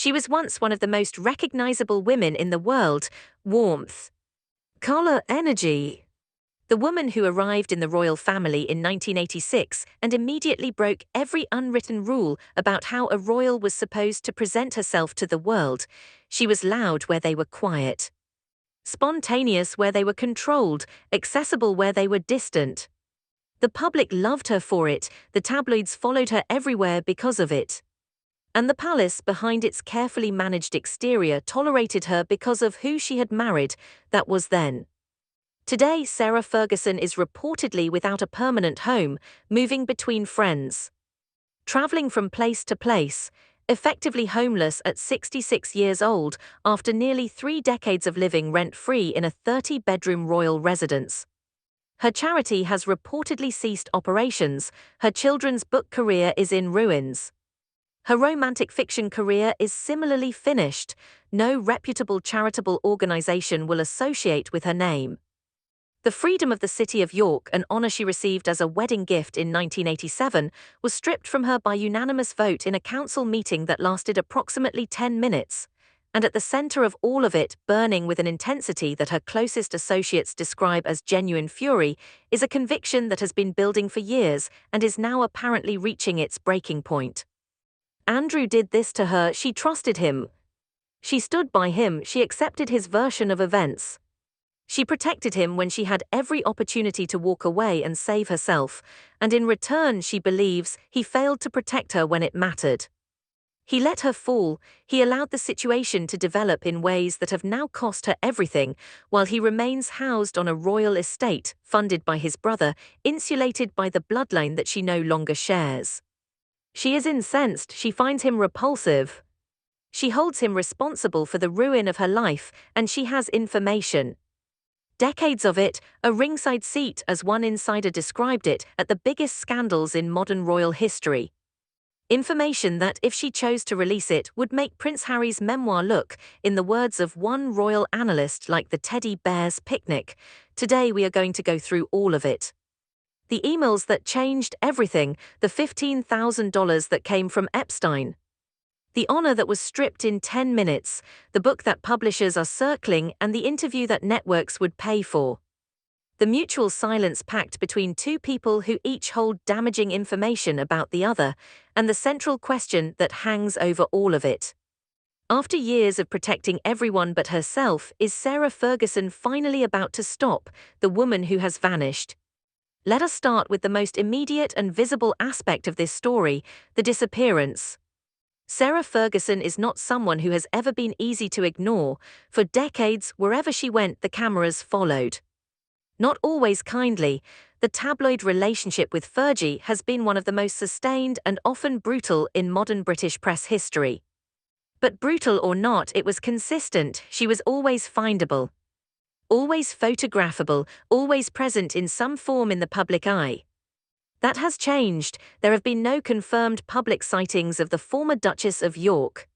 She was once one of the most recognizable women in the world. Warmth, color, energy. The woman who arrived in the royal family in 1986 and immediately broke every unwritten rule about how a royal was supposed to present herself to the world. She was loud where they were quiet, spontaneous where they were controlled, accessible where they were distant. The public loved her for it, the tabloids followed her everywhere because of it. And the palace, behind its carefully managed exterior, tolerated her because of who she had married. That was then. Today, Sarah Ferguson is reportedly without a permanent home, moving between friends, traveling from place to place, effectively homeless at 66 years old after nearly 3 decades of living rent-free in a 30-bedroom royal residence. Her charity has reportedly ceased operations, her children's book career is in ruins. Her romantic fiction career is similarly finished. No reputable charitable organization will associate with her name. The freedom of the city of York, an honor she received as a wedding gift in 1987, was stripped from her by unanimous vote in a council meeting that lasted approximately 10 minutes. And at the center of all of it, burning with an intensity that her closest associates describe as genuine fury, is a conviction that has been building for years and is now apparently reaching its breaking point. Andrew did this to her, she trusted him. She stood by him, she accepted his version of events. She protected him when she had every opportunity to walk away and save herself, and in return, she believes, he failed to protect her when it mattered. He let her fall, he allowed the situation to develop in ways that have now cost her everything, while he remains housed on a royal estate, funded by his brother, insulated by the bloodline that she no longer shares. She is incensed, she finds him repulsive. She holds him responsible for the ruin of her life, and she has information. Decades of it, a ringside seat, as one insider described it, at the biggest scandals in modern royal history. Information that, if she chose to release it, would make Prince Harry's memoir look, in the words of one royal analyst, like the teddy bear's picnic. Today we are going to go through all of it. The emails that changed everything, the $15,000 that came from Epstein. The honor that was stripped in 10 minutes, the book that publishers are circling, and the interview that networks would pay for. The mutual silence pact between two people who each hold damaging information about the other, and the central question that hangs over all of it. After years of protecting everyone but herself, is Sarah Ferguson finally about to stop, the woman who has vanished? Let us start with the most immediate and visible aspect of this story, the disappearance. Sarah Ferguson is not someone who has ever been easy to ignore. For decades, wherever she went, the cameras followed. Not always kindly, the tabloid relationship with Fergie has been one of the most sustained and often brutal in modern British press history. But brutal or not, it was consistent, she was always findable. Always photographable, always present in some form in the public eye. That has changed. There have been no confirmed public sightings of the former Duchess of York.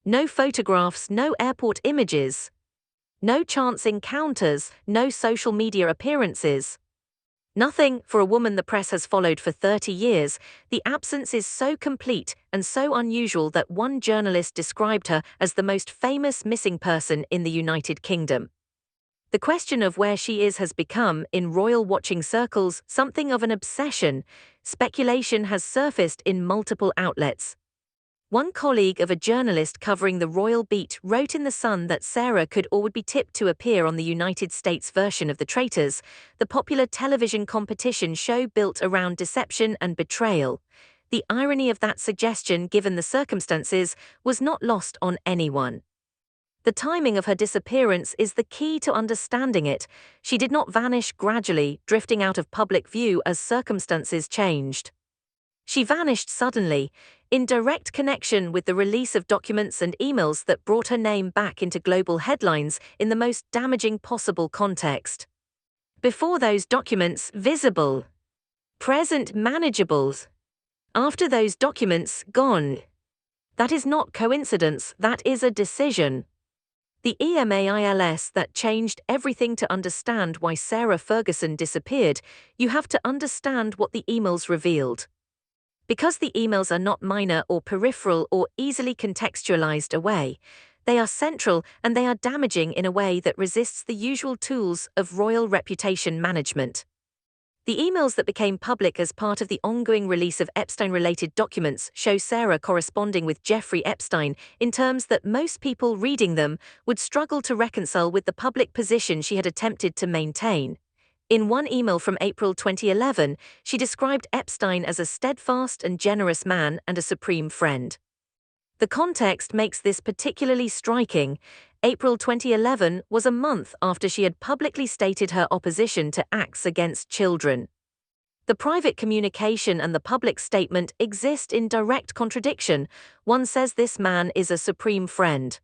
No photographs, no airport images. No chance encounters, no social media appearances. Nothing. For a woman the press has followed for 30 years, the absence is so complete and so unusual that one journalist described her as the most famous missing person in the United Kingdom. The question of where she is has become, in royal watching circles, something of an obsession. Speculation has surfaced in multiple outlets. One colleague of a journalist covering the royal beat wrote in The Sun that Sarah could or would be tipped to appear on the United States version of The Traitors, the popular television competition show built around deception and betrayal. The irony of that suggestion, given the circumstances, was not lost on anyone. The timing of her disappearance is the key to understanding it. She did not vanish gradually, drifting out of public view as circumstances changed. She vanished suddenly, in direct connection with the release of documents and emails that brought her name back into global headlines in the most damaging possible context. Before those documents, visible. Present, manageable. After those documents, gone. That is not coincidence, that is a decision. The emails that changed everything. To understand why Sarah Ferguson disappeared, you have to understand what the emails revealed. Because the emails are not minor or peripheral or easily contextualized away, they are central and they are damaging in a way that resists the usual tools of royal reputation management. The emails that became public as part of the ongoing release of Epstein-related documents show Sarah corresponding with Jeffrey Epstein in terms that most people reading them would struggle to reconcile with the public position she had attempted to maintain. In one email from April 2011, she described Epstein as a steadfast and generous man and a supreme friend. The context makes this particularly striking. April 2011 was a month after she had publicly stated her opposition to acts against children. The private communication and the public statement exist in direct contradiction. One says this man is a supreme friend.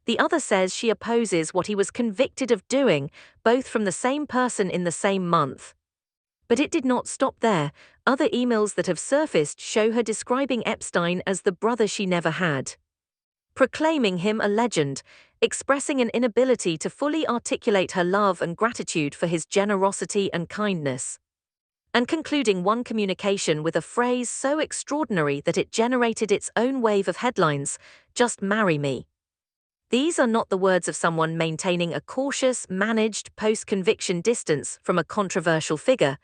The other says she opposes what he was convicted of doing, both from the same person in the same month. But it did not stop there. Other emails that have surfaced show her describing Epstein as the brother she never had, proclaiming him a legend, expressing an inability to fully articulate her love and gratitude for his generosity and kindness, and concluding one communication with a phrase so extraordinary that it generated its own wave of headlines: "Just marry me." These are not the words of someone maintaining a cautious, managed, post-conviction distance from a controversial figure.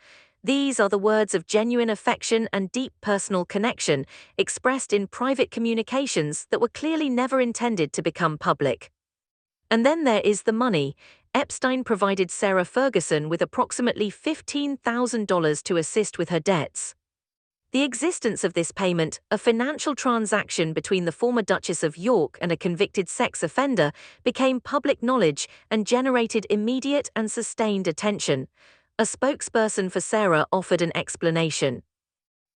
These are the words of genuine affection and deep personal connection, expressed in private communications that were clearly never intended to become public. And then there is the money. Epstein provided Sarah Ferguson with approximately $15,000 to assist with her debts. The existence of this payment, a financial transaction between the former Duchess of York and a convicted sex offender, became public knowledge and generated immediate and sustained attention. A spokesperson for Sarah offered an explanation.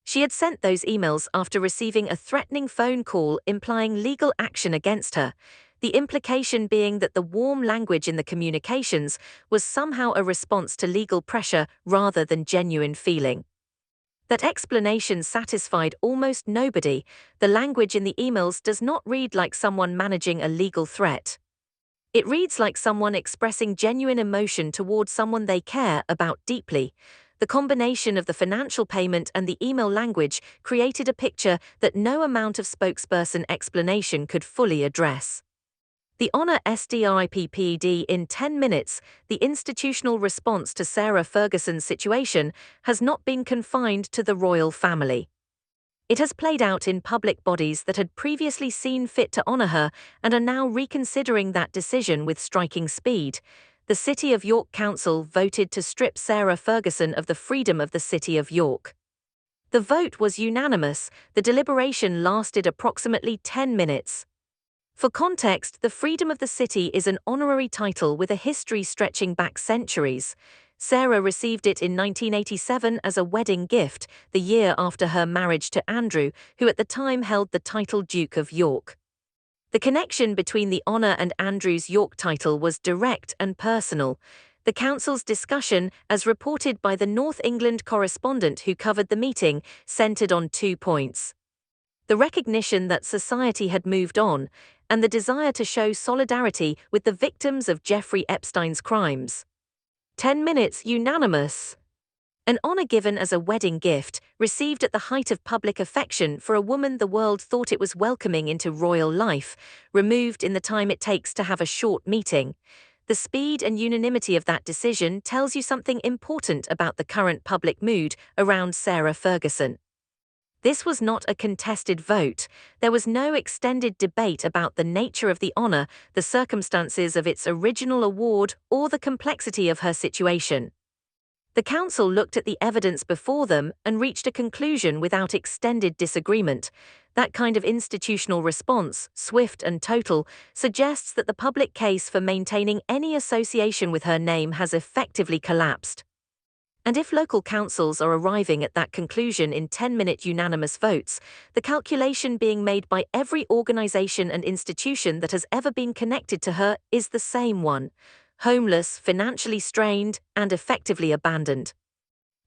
She had sent those emails after receiving a threatening phone call implying legal action against her, the implication being that the warm language in the communications was somehow a response to legal pressure rather than genuine feeling. That explanation satisfied almost nobody. The language in the emails does not read like someone managing a legal threat. It reads like someone expressing genuine emotion toward someone they care about deeply. The combination of the financial payment and the email language created a picture that no amount of spokesperson explanation could fully address. The Honor SDRIPPD in 10 minutes, the institutional response to Sarah Ferguson's situation has not been confined to the royal family. It has played out in public bodies that had previously seen fit to honor her and are now reconsidering that decision with striking speed. The City of York Council voted to strip Sarah Ferguson of the freedom of the City of York. The vote was unanimous. The deliberation lasted approximately 10 minutes. For context, the Freedom of the City is an honorary title with a history stretching back centuries. Sarah received it in 1987 as a wedding gift, the year after her marriage to Andrew, who at the time held the title Duke of York. The connection between the honor and Andrew's York title was direct and personal. The council's discussion, as reported by the North England correspondent who covered the meeting, centered on 2 points: the recognition that society had moved on, and the desire to show solidarity with the victims of Jeffrey Epstein's crimes. 10 minutes unanimous. An honor given as a wedding gift, received at the height of public affection for a woman the world thought it was welcoming into royal life, removed in the time it takes to have a short meeting. The speed and unanimity of that decision tells you something important about the current public mood around Sarah Ferguson. This was not a contested vote. There was no extended debate about the nature of the honor, the circumstances of its original award, or the complexity of her situation. The council looked at the evidence before them and reached a conclusion without extended disagreement. That kind of institutional response, swift and total, suggests that the public case for maintaining any association with her name has effectively collapsed. And if local councils are arriving at that conclusion in 10-minute unanimous votes, the calculation being made by every organization and institution that has ever been connected to her is the same one: homeless, financially strained, and effectively abandoned.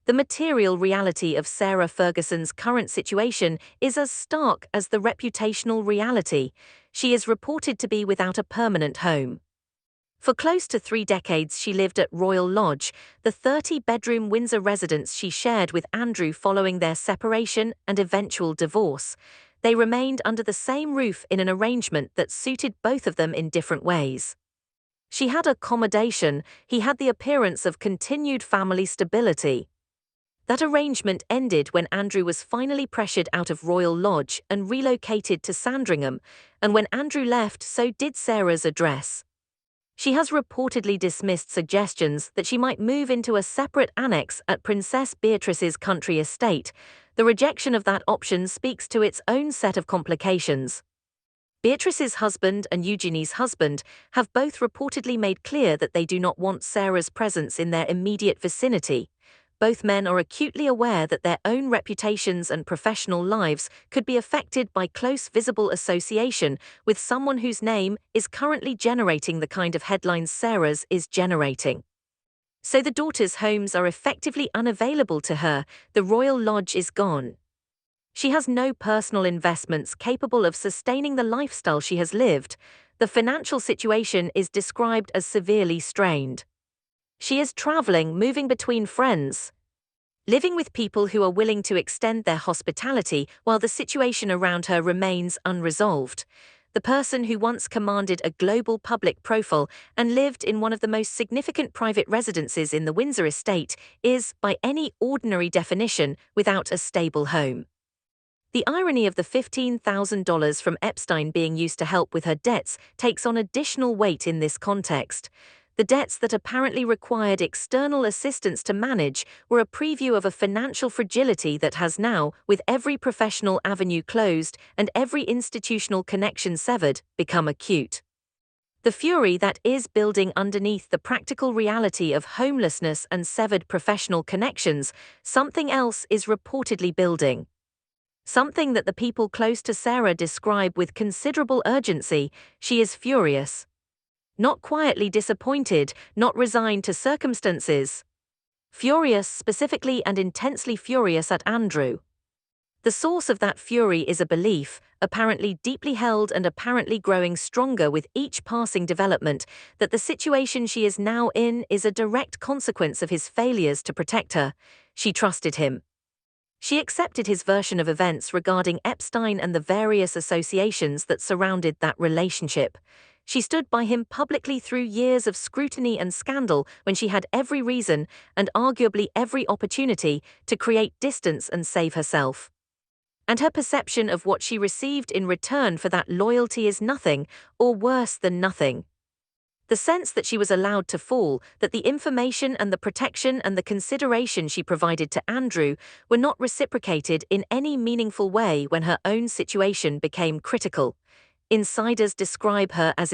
The material reality of Sarah Ferguson's current situation is as stark as the reputational reality. She is reported to be without a permanent home. For close to 3 decades, she lived at Royal Lodge, the 30-bedroom Windsor residence she shared with Andrew following their separation and eventual divorce. They remained under the same roof in an arrangement that suited both of them in different ways. She had accommodation, he had the appearance of continued family stability. That arrangement ended when Andrew was finally pressured out of Royal Lodge and relocated to Sandringham, and when Andrew left, so did Sarah's address. She has reportedly dismissed suggestions that she might move into a separate annex at Princess Beatrice's country estate. The rejection of that option speaks to its own set of complications. Beatrice's husband and Eugenie's husband have both reportedly made clear that they do not want Sarah's presence in their immediate vicinity. Both men are acutely aware that their own reputations and professional lives could be affected by close visible association with someone whose name is currently generating the kind of headlines Sarah's is generating. So the daughters' homes are effectively unavailable to her, the Royal Lodge is gone. She has no personal investments capable of sustaining the lifestyle she has lived. The financial situation is described as severely strained. She is traveling, moving between friends, living with people who are willing to extend their hospitality while the situation around her remains unresolved. The person who once commanded a global public profile and lived in one of the most significant private residences in the Windsor estate is, by any ordinary definition, without a stable home. The irony of the $15,000 from Epstein being used to help with her debts takes on additional weight in this context. The debts that apparently required external assistance to manage were a preview of a financial fragility that has now, with every professional avenue closed and every institutional connection severed, become acute. The fury that is building underneath the practical reality of homelessness and severed professional connections, something else is reportedly building. Something that the people close to Sarah describe with considerable urgency. She is furious. Not quietly disappointed, not resigned to circumstances. Furious, specifically and intensely furious at Andrew. The source of that fury is a belief, apparently deeply held and apparently growing stronger with each passing development, that the situation she is now in is a direct consequence of his failures to protect her. She trusted him. She accepted his version of events regarding Epstein and the various associations that surrounded that relationship. She stood by him publicly through years of scrutiny and scandal when she had every reason, and arguably every opportunity, to create distance and save herself. And her perception of what she received in return for that loyalty is nothing, or worse than nothing. The sense that she was allowed to fall, that the information and the protection and the consideration she provided to Andrew were not reciprocated in any meaningful way when her own situation became critical. Insiders describe her as